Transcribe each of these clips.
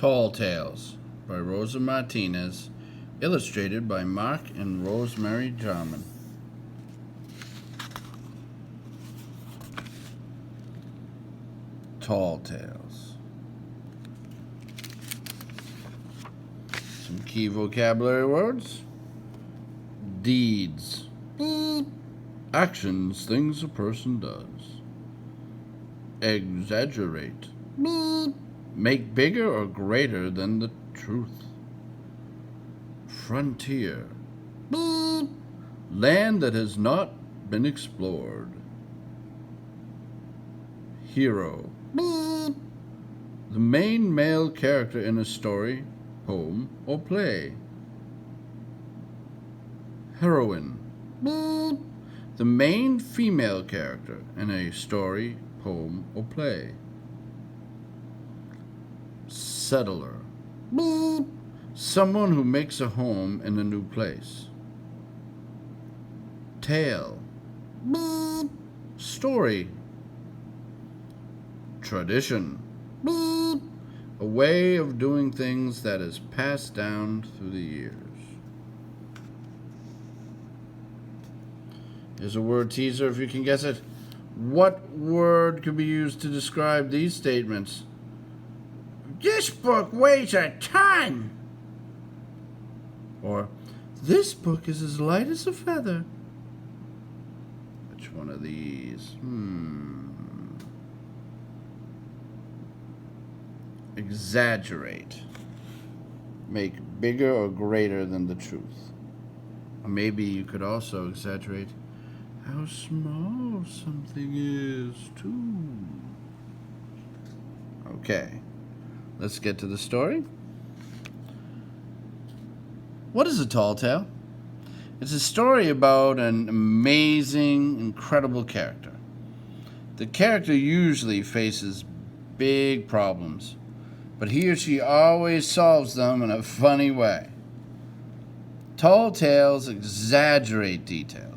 Tall Tales by Rosa Martinez, illustrated by Mark and Rosemary Jarman. Tall Tales. Some key vocabulary words. Deeds. Actions, things a person does. Exaggerate. Make bigger or greater than the truth. Frontier. Land that has not been explored. Hero. The main male character in a story, poem, or play. Heroine. The main female character in a story, poem, or play. Settler. Someone who makes a home in a new place. Tale. Story. Tradition. A way of doing things that is passed down through the years. Here's a word teaser if you can guess it. What word could be used to describe these statements? This book weighs a ton. Or, this book is as light as a feather. Which one of these? Exaggerate. Make bigger or greater than the truth. Or maybe you could also exaggerate how small something is, too. Okay, let's get to the story. What is a tall tale? It's a story about an amazing, incredible character. The character usually faces big problems, but he or she always solves them in a funny way. Tall tales exaggerate details.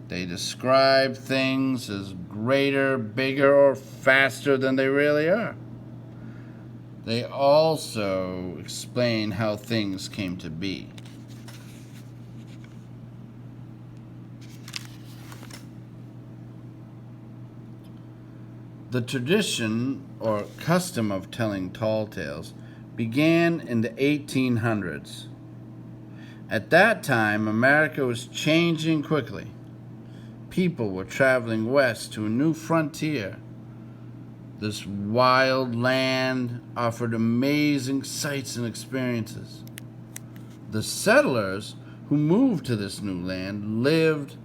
They describe things as greater, bigger, or faster than they really are. They also explain how things came to be. The tradition or custom of telling tall tales began in the 1800s. At that time, America was changing quickly. People were traveling west to a new frontier. This wild land offered amazing sights and experiences. The settlers who moved to this new land lived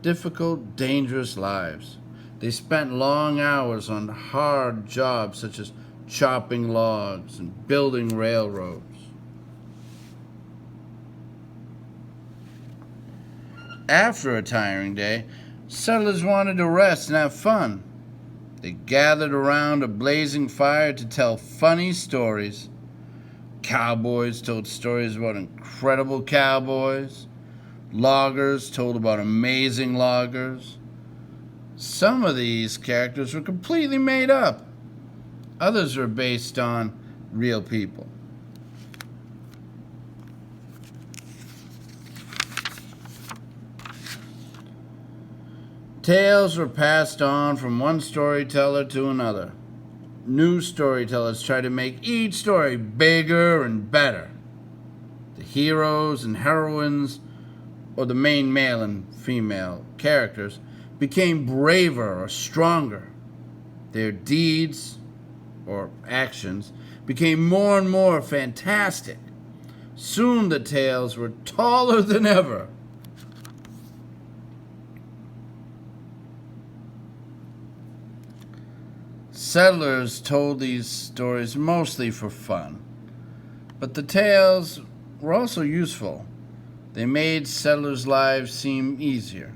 difficult, dangerous lives. They spent long hours on hard jobs such as chopping logs and building railroads. After a tiring day, settlers wanted to rest and have fun. They gathered around a blazing fire to tell funny stories. Cowboys told stories about incredible cowboys. Loggers told about amazing loggers. Some of these characters were completely made up. Others were based on real people. Tales were passed on from one storyteller to another. New storytellers tried to make each story bigger and better. The heroes and heroines, or the main male and female characters, became braver or stronger. Their deeds, or actions, became more and more fantastic. Soon the tales were taller than ever. Settlers told these stories mostly for fun, but the tales were also useful. They made settlers' lives seem easier.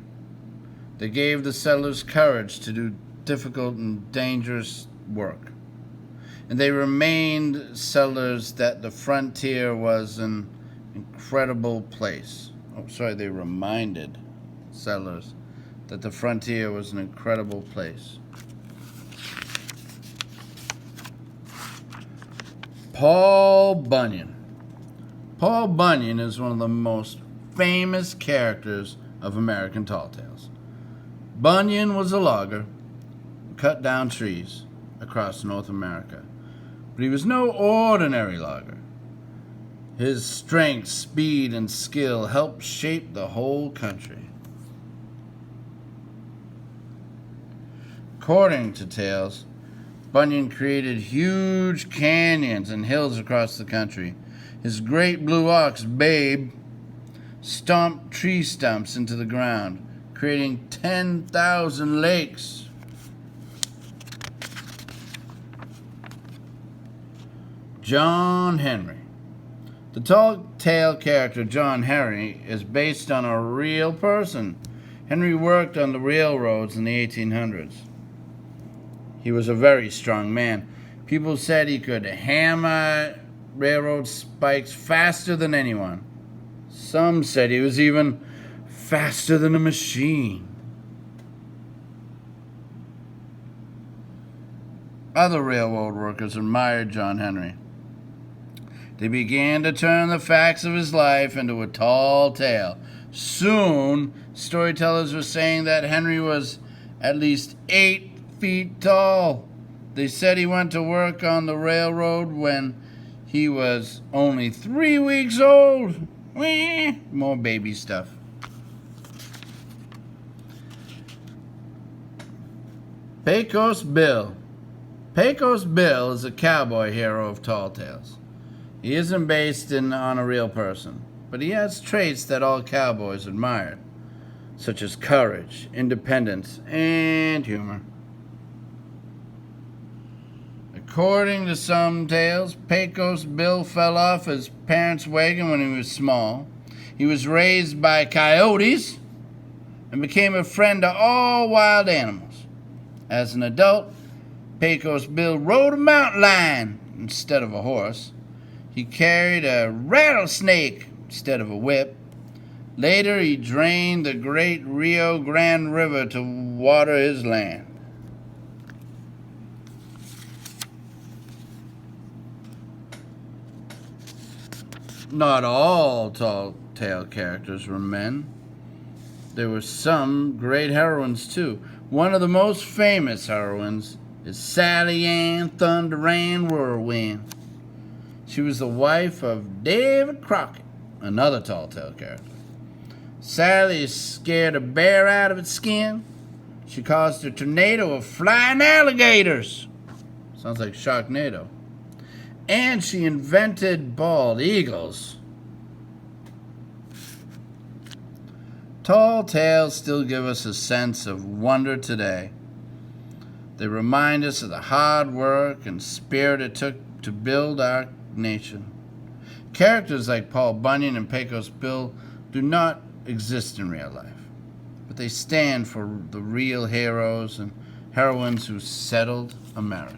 They gave the settlers courage to do difficult and dangerous work. And they reminded settlers that the frontier was an incredible place. They reminded settlers that the frontier was an incredible place. Paul Bunyan. Paul Bunyan is one of the most famous characters of American tall tales. Bunyan was a logger who cut down trees across North America. But he was no ordinary logger. His strength, speed, and skill helped shape the whole country. According to tales, Bunyan created huge canyons and hills across the country. His great blue ox, Babe, stomped tree stumps into the ground, creating 10,000 lakes. John Henry. The tall tale character John Henry is based on a real person. Henry worked on the railroads in the 1800s. He was a very strong man. People said he could hammer railroad spikes faster than anyone. Some said he was even faster than a machine. Other railroad workers admired John Henry. They began to turn the facts of his life into a tall tale. Soon, storytellers were saying that Henry was at least 8 feet tall. They said he went to work on the railroad when he was only 3 weeks old. More baby stuff. Pecos Bill. Pecos Bill is a cowboy hero of tall tales. He isn't based on a real person, but he has traits that all cowboys admired, such as courage, independence, and humor. According to some tales, Pecos Bill fell off his parents' wagon when he was small. He was raised by coyotes and became a friend to all wild animals. As an adult, Pecos Bill rode a mountain lion instead of a horse. He carried a rattlesnake instead of a whip. Later, he drained the great Rio Grande River to water his land. Not all tall tale characters were men. There were some great heroines, too. One of the most famous heroines is Sally Ann Thunder Ann Whirlwind. She was the wife of David Crockett, another tall tale character. Sally scared a bear out of its skin. She caused a tornado of flying alligators. Sounds like Sharknado. And she invented bald eagles. Tall tales still give us a sense of wonder today. They remind us of the hard work and spirit it took to build our nation. Characters like Paul Bunyan and Pecos Bill do not exist in real life, but they stand for the real heroes and heroines who settled America.